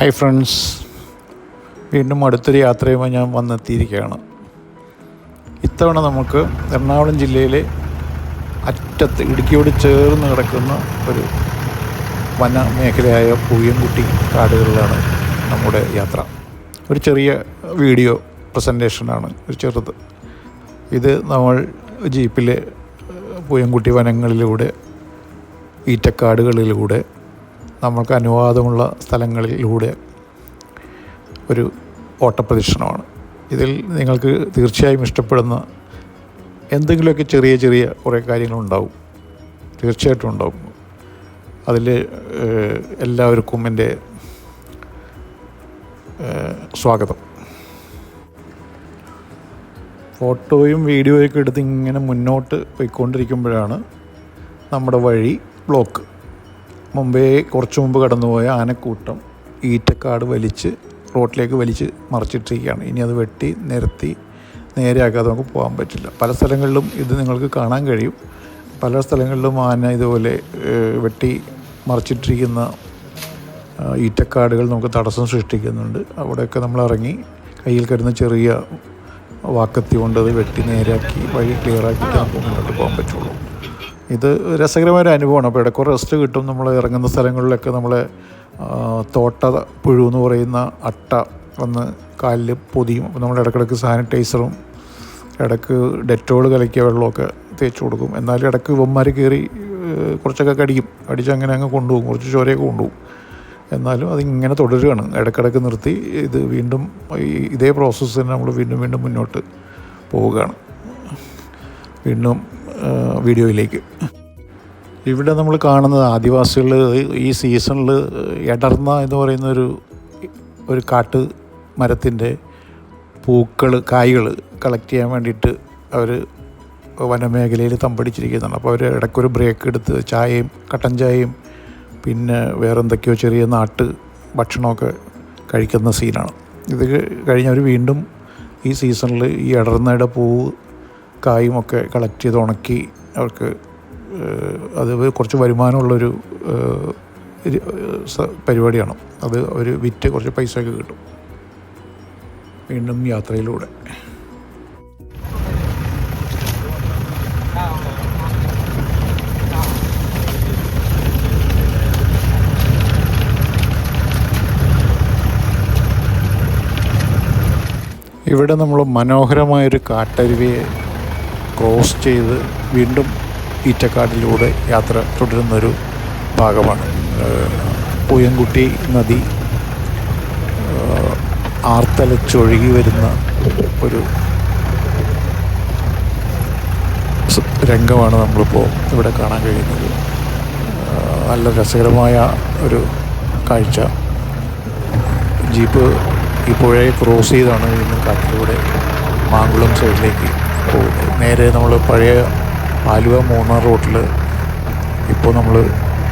Hi friends, വീണ്ടും അടുത്തൊരു യാത്രയുമായി ഞാൻ വന്നെത്തിയിരിക്കുകയാണ്. ഇത്തവണ നമുക്ക് എറണാകുളം ജില്ലയിലെ അറ്റത്ത് ഇടുക്കിയോട് ചേർന്ന് കിടക്കുന്ന ഒരു വനമേഖലയായ പൂയംകുട്ടി കാടുകളിലാണ് നമ്മുടെ യാത്ര. ഒരു ചെറിയ വീഡിയോ പ്രസൻറ്റേഷനാണ്, ഒരു ചെറുത്. ഇത് നമ്മൾ ജീപ്പിലെ പൂയംകുട്ടി വനങ്ങളിലൂടെ, ഈറ്റക്കാടുകളിലൂടെ, നമ്മൾക്ക് അനുവാദമുള്ള സ്ഥലങ്ങളിലൂടെ ഒരു ഓട്ടപ്രദക്ഷിണമാണ്. ഇതിൽ നിങ്ങൾക്ക് തീർച്ചയായും ഇഷ്ടപ്പെടുന്ന എന്തെങ്കിലുമൊക്കെ ചെറിയ ചെറിയ കുറേ കാര്യങ്ങളുണ്ടാവും, തീർച്ചയായിട്ടും ഉണ്ടാവും. അതിൽ എല്ലാവർക്കും എൻ്റെ സ്വാഗതം. ഫോട്ടോയും വീഡിയോയൊക്കെ എടുത്ത് ഇങ്ങനെ മുന്നോട്ട് പോയിക്കൊണ്ടിരിക്കുമ്പോഴാണ് നമ്മുടെ വഴി ബ്ലോക്ക്. കുറച്ചു മുമ്പ് കടന്നുപോയ ആനക്കൂട്ടം ഈറ്റക്കാട് റോട്ടിലേക്ക് വലിച്ച് മറിച്ചിട്ടിരിക്കുകയാണ്. ഇനി അത് വെട്ടി നിരത്തി നേരെയാക്കാതെ നമുക്ക് പോകാൻ പറ്റില്ല. പല സ്ഥലങ്ങളിലും ഇത് നിങ്ങൾക്ക് കാണാൻ കഴിയും. പല സ്ഥലങ്ങളിലും ആന ഇതുപോലെ വെട്ടി മറിച്ചിട്ടിരിക്കുന്ന ഈറ്റക്കാടുകൾ നമുക്ക് തടസ്സം സൃഷ്ടിക്കുന്നുണ്ട്. അവിടെയൊക്കെ നമ്മൾ ഇറങ്ങി കയ്യിൽ കരുതുന്ന ചെറിയ വാക്കത്തി കൊണ്ട് അത് വെട്ടി നേരെയാക്കി വഴി ക്ലിയറാക്കിയിട്ട് നമുക്ക് മുന്നോട്ട് പോകാൻ പറ്റുള്ളൂ. ഇത് രസകരമായൊരു അനുഭവമാണ്. അപ്പോൾ ഇടയ്ക്ക് റെസ്റ്റ് കിട്ടും. നമ്മൾ ഇറങ്ങുന്ന സ്ഥലങ്ങളിലൊക്കെ നമ്മളെ തോട്ട പുഴു എന്ന് പറയുന്ന അട്ട വന്ന് കാലിൽ പൊതിയും. അപ്പോൾ നമ്മൾ ഇടയ്ക്കിടയ്ക്ക് സാനിറ്റൈസറും ഇടയ്ക്ക് ഡെറ്റോൾ കലക്കിയ വെള്ളമൊക്കെ തേച്ച് കൊടുക്കും. എന്നാലും ഇടയ്ക്ക് ഇവന്മാർ കയറി കുറച്ചൊക്കെ അടിച്ച് അങ്ങനെ അങ്ങ് കൊണ്ടുപോകും, കുറച്ച് ചോരയൊക്കെ കൊണ്ടുപോകും. എന്നാലും അതിങ്ങനെ തുടരുകയാണ്. ഇടയ്ക്കിടയ്ക്ക് നിർത്തി ഇത് വീണ്ടും ഇതേ പ്രോസസ്സ് തന്നെ നമ്മൾ വീണ്ടും മുന്നോട്ട് പോവുകയാണ്. വീണ്ടും വീഡിയോയിലേക്ക്. ഇവിടെ നമ്മൾ കാണുന്നത് ആദിവാസികൾ ഈ സീസണിൽ എടർന്ന എന്ന് പറയുന്ന ഒരു കാട്ട് മരത്തിൻ്റെ കായ്കൾ കളക്ട് ചെയ്യാൻ വേണ്ടിയിട്ട് അവർ വനമേഖലയിൽ തമ്പടിച്ചിരിക്കുന്നതാണ്. അപ്പോൾ അവർ ഇടയ്ക്കൊരു ബ്രേക്ക് എടുത്ത് കട്ടൻ ചായയും പിന്നെ വേറെന്തൊക്കെയോ ചെറിയ ഭക്ഷണമൊക്കെ കഴിക്കുന്ന സീനാണ്. ഇത് കഴിഞ്ഞവർ വീണ്ടും ഈ സീസണിൽ ഈ എടർന്നയുടെ കായും ഒക്കെ കളക്ട് ചെയ്ത് ഉണക്കി അവർക്ക് അത് കുറച്ച് വരുമാനമുള്ളൊരു പരിപാടിയാണ്. അത് ഒരു വിറ്റ് കുറച്ച് പൈസയൊക്കെ കിട്ടും. വീണ്ടും യാത്രയിലൂടെ ഇവിടെ നമ്മൾ മനോഹരമായൊരു കാട്ടരുവിയെ ക്രോസ് ചെയ്ത് വീണ്ടും ഈറ്റക്കാടിലൂടെ യാത്ര തുടരുന്നൊരു ഭാഗമാണ്. പൂയംകുട്ടി നദി ആർത്തലച്ചൊഴുകി വരുന്ന ഒരു രംഗമാണ് നമ്മളിപ്പോൾ ഇവിടെ കാണാൻ കഴിയുന്നത്. നല്ല രസകരമായ ഒരു കാഴ്ച. ജീപ്പ് ഈ പുഴയെ ക്രോസ് ചെയ്താണ് വീണ്ടും കാട്ടിലൂടെ മാങ്കുളം സൈഡിലേക്ക് പോകുന്നത്. നേരെ നമ്മൾ പഴയ ആലുവ മൂന്നാർ റോട്ടിൽ ഇപ്പോൾ നമ്മൾ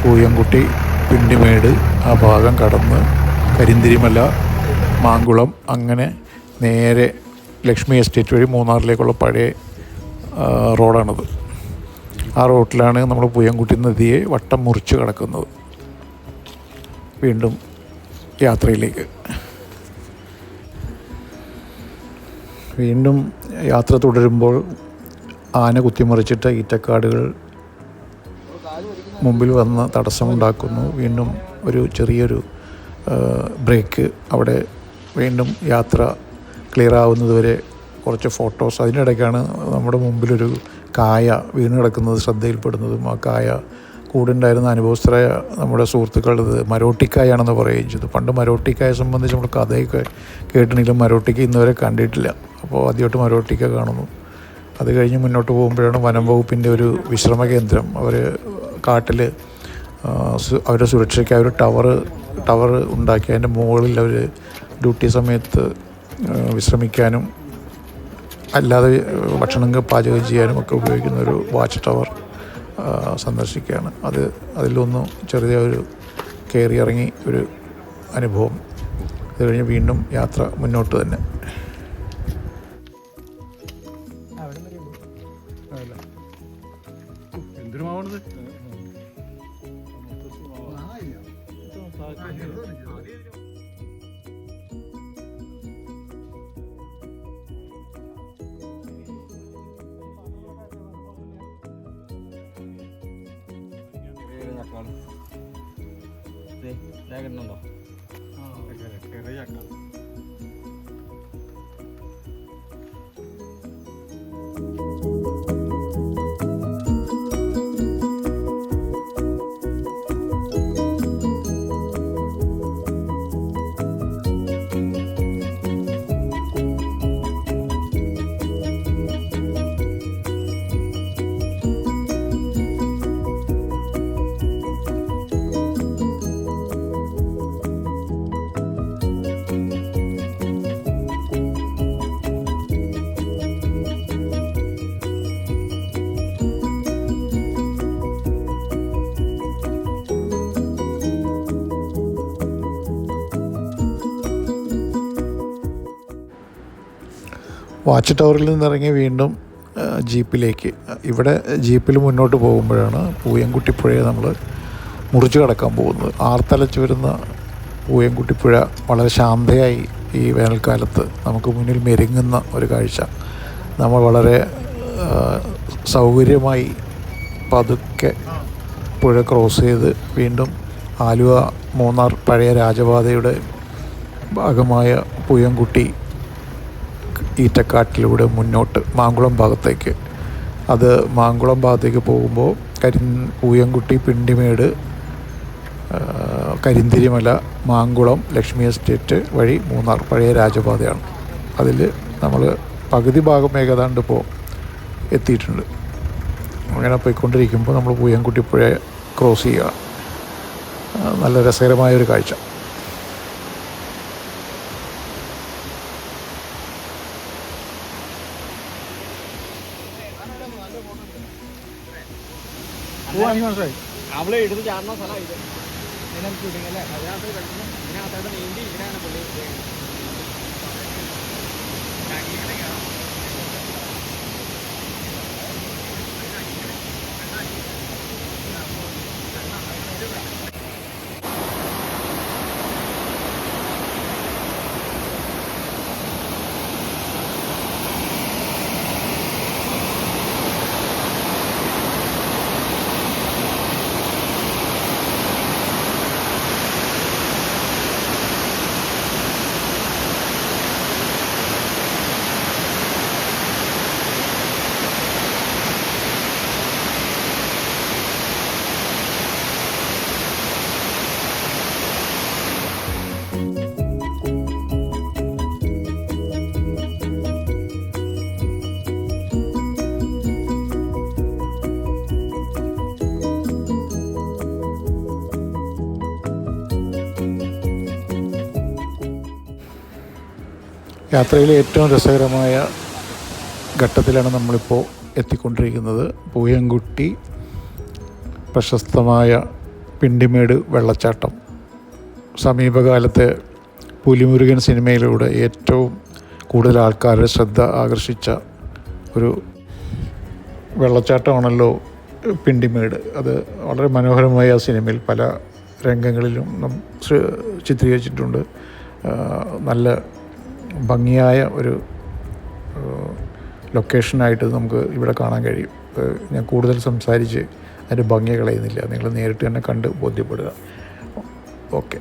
പൂയംകുട്ടി പിണ്ടിമേട് ആ ഭാഗം കടന്ന് കരിന്തിരിമല മാങ്കുളം അങ്ങനെ നേരെ ലക്ഷ്മി എസ്റ്റേറ്റ് വഴി മൂന്നാറിലേക്കുള്ള പഴയ റോഡാണത്. ആ റോട്ടിലാണ് നമ്മൾ പൂയംകുട്ടി നദിയെ വട്ടം മുറിച്ച് കിടക്കുന്നത്. വീണ്ടും യാത്രയിലേക്ക്. വീണ്ടും യാത്ര തുടരുമ്പോൾ ആന കുത്തിമറിച്ചിട്ട് ഈറ്റക്കാടുകൾ മുമ്പിൽ വന്ന് തടസ്സമുണ്ടാക്കുന്നു. വീണ്ടും ഒരു ചെറിയൊരു ബ്രേക്ക്. അവിടെ വീണ്ടും യാത്ര ക്ലിയർ ആവുന്നതുവരെ കുറച്ച് ഫോട്ടോസ്. അതിനിടയ്ക്കാണ് നമ്മുടെ മുമ്പിലൊരു വീണ് കിടക്കുന്നത് ശ്രദ്ധയിൽപ്പെടുന്നതും. ആ കൂടുണ്ടായിരുന്ന അനുഭവസ്ഥരായ നമ്മുടെ സുഹൃത്തുക്കളത് മരോട്ടിക്കായാണെന്ന് പറയുകയും ചെയ്തു. പണ്ട് മരോട്ടിക്കായെ സംബന്ധിച്ച് നമ്മൾ കഥയൊക്കെ കേട്ടിട്ടുണ്ടെങ്കിലും മരോട്ടിക്ക ഇന്നുവരെ കണ്ടിട്ടില്ല. അപ്പോൾ ആദ്യമായിട്ട് മരോട്ടിക്ക കാണുന്നു. അത് കഴിഞ്ഞ് മുന്നോട്ട് പോകുമ്പോഴാണ് വനം വകുപ്പിൻ്റെ ഒരു വിശ്രമ കേന്ദ്രം. അവർ കാട്ടിൽ അവരുടെ സുരക്ഷയ്ക്കായി ഒരു ടവർ ഉണ്ടാക്കി അതിൻ്റെ മുകളിൽ അവർ ഡ്യൂട്ടി സമയത്ത് വിശ്രമിക്കാനും അല്ലാതെ ഭക്ഷണം പാചകം ചെയ്യാനും ഒക്കെ ഉപയോഗിക്കുന്ന ഒരു വാച്ച് ടവർ സന്ദർശിക്കുകയാണ്. അതിലൊന്ന് ചെറിയൊരു കയറി ഇറങ്ങി ഒരു അനുഭവം. അത് കഴിഞ്ഞ് വീണ്ടും യാത്ര മുന്നോട്ട് തന്നെ. എന്തിനുമാവണത് കിട്ടുന്നുണ്ടോ? വാച്ച് ടവറിൽ നിന്നിറങ്ങി വീണ്ടും ജീപ്പിലേക്ക്. ഇവിടെ ജീപ്പിൽ മുന്നോട്ട് പോകുമ്പോഴാണ് പൂയംകുട്ടിപ്പുഴയെ നമ്മൾ മുറിച്ച് കടക്കാൻ പോകുന്നത്. ആർത്തലച്ച് വരുന്ന പൂയംകുട്ടിപ്പുഴ വളരെ ശാന്തയായി ഈ വേനൽക്കാലത്ത് നമുക്ക് മുന്നിൽ മെരുങ്ങുന്ന ഒരു കാഴ്ച. നമ്മൾ വളരെ സൗകര്യമായി പതുക്കെ പുഴ ക്രോസ് ചെയ്ത് വീണ്ടും ആലുവ മൂന്നാർ പഴയ രാജപാതയുടെ ഭാഗമായ പൂയംകുട്ടി ഈറ്റക്കാട്ടിലൂടെ മുന്നോട്ട് മാങ്കുളം ഭാഗത്തേക്ക്. അത് മാങ്കുളം ഭാഗത്തേക്ക് പോകുമ്പോൾ പൂയംകുട്ടി, പിണ്ടിമേട്, കരിന്തിരിമല, മാങ്കുളം, ലക്ഷ്മി എസ്റ്റേറ്റ് വഴി മൂന്നാർ പഴയ രാജപാതയാണ്. അതിൽ നമ്മൾ പകുതി ഭാഗം ഏകദാണ്ട് ഇപ്പോൾ എത്തിയിട്ടുണ്ട്. അങ്ങനെ പോയിക്കൊണ്ടിരിക്കുമ്പോൾ നമ്മൾ പൂയംകുട്ടി പുഴ ക്രോസ് ചെയ്യുക. നല്ല രസകരമായൊരു കാഴ്ച. അവളെ എടുത്ത് ചാടുന്ന സ്ഥലം ഇത് അല്ലേ? അതിനകത്ത് കളിക്കുന്നു. ഇതിനകത്തായിട്ട് നീന്തി ഇതിനാണ് പുള്ളി. യാത്രയിലെ ഏറ്റവും രസകരമായ ഘട്ടത്തിലാണ് നമ്മളിപ്പോൾ എത്തിക്കൊണ്ടിരിക്കുന്നത്. പൂയംകുട്ടി പ്രശസ്തമായ പിണ്ടിമേട് വെള്ളച്ചാട്ടം. സമീപകാലത്തെ പുലിമുരുകൻ സിനിമയിലൂടെ ഏറ്റവും കൂടുതൽ ആൾക്കാരുടെ ശ്രദ്ധ ആകർഷിച്ച ഒരു വെള്ളച്ചാട്ടമാണല്ലോ പിണ്ടിമേട്. അത് വളരെ മനോഹരമായ ആ സിനിമയിൽ പല രംഗങ്ങളിലും ചിത്രീകരിച്ചിട്ടുണ്ട്. നല്ല ഭംഗിയായ ഒരു ലൊക്കേഷനായിട്ട് നമുക്ക് ഇവിടെ കാണാൻ കഴിയും. ഞാൻ കൂടുതൽ സംസാരിച്ച് അതിൻ്റെ ഭംഗി കളയുന്നില്ല. നിങ്ങൾ നേരിട്ട് തന്നെ കണ്ട് ബോധ്യപ്പെടുക. ഓക്കെ.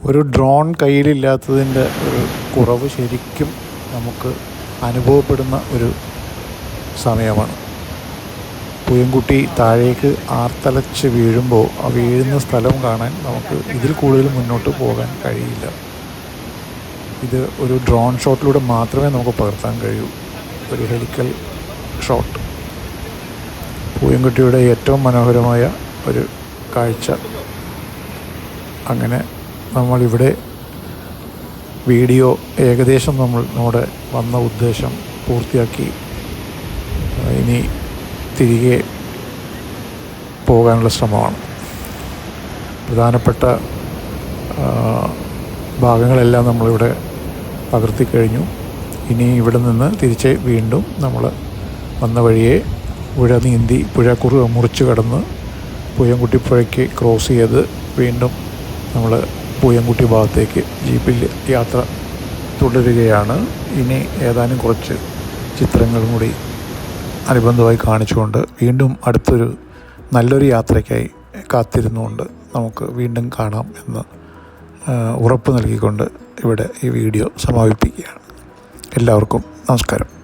ഒരു ഡ്രോൺ കയ്യിലില്ലാത്തതിൻ്റെ ഒരു കുറവ് ശരിക്കും നമുക്ക് അനുഭവപ്പെടുന്ന ഒരു സമയമാണ്. പൂയംകുട്ടി താഴേക്ക് ആർത്തലച്ച് വീഴുമ്പോൾ ആ വീഴുന്ന സ്ഥലം കാണാൻ നമുക്ക് ഇതിൽ കൂടുതൽ മുന്നോട്ട് പോകാൻ കഴിയില്ല. ഇത് ഒരു ഡ്രോൺ ഷോട്ടിലൂടെ മാത്രമേ നമുക്ക് പകർത്താൻ കഴിയൂ, ഒരു ഹെലിക്കൽ ഷോട്ട്. പൂയംകുട്ടിയുടെ ഏറ്റവും മനോഹരമായ ഒരു കാഴ്ച. അങ്ങനെ നമ്മളിവിടെ വീഡിയോ ഏകദേശം നമ്മുടെ വന്ന ഉദ്ദേശം പൂർത്തിയാക്കി. ഇനി തിരികെ പോകാനുള്ള ശ്രമമാണ്. പ്രധാനപ്പെട്ട ഭാഗങ്ങളെല്ലാം നമ്മളിവിടെ പകർത്തിക്കഴിഞ്ഞു. ഇനി ഇവിടെ നിന്ന് തിരിച്ച് വീണ്ടും നമ്മൾ വന്ന വഴിയെ പുഴ നീന്തി മുറിച്ച് കടന്ന് പൂയംകുട്ടി പുഴയ്ക്ക് ക്രോസ് ചെയ്ത് വീണ്ടും നമ്മൾ പൂയംകുട്ടി ഭാഗത്തേക്ക് ജീപ്പിൽ യാത്ര തുടരുകയാണ്. ഇനി ഏതാനും കുറച്ച് ചിത്രങ്ങളും കൂടി അനുബന്ധമായി കാണിച്ചുകൊണ്ട് വീണ്ടും അടുത്തൊരു നല്ലൊരു യാത്രയ്ക്കായി കാത്തിരുന്നുകൊണ്ട് നമുക്ക് വീണ്ടും കാണാം എന്ന് ഉറപ്പ് നൽകിക്കൊണ്ട് ഇവിടെ ഈ വീഡിയോ സമാപിപ്പിക്കുകയാണ്. എല്ലാവർക്കും നമസ്കാരം.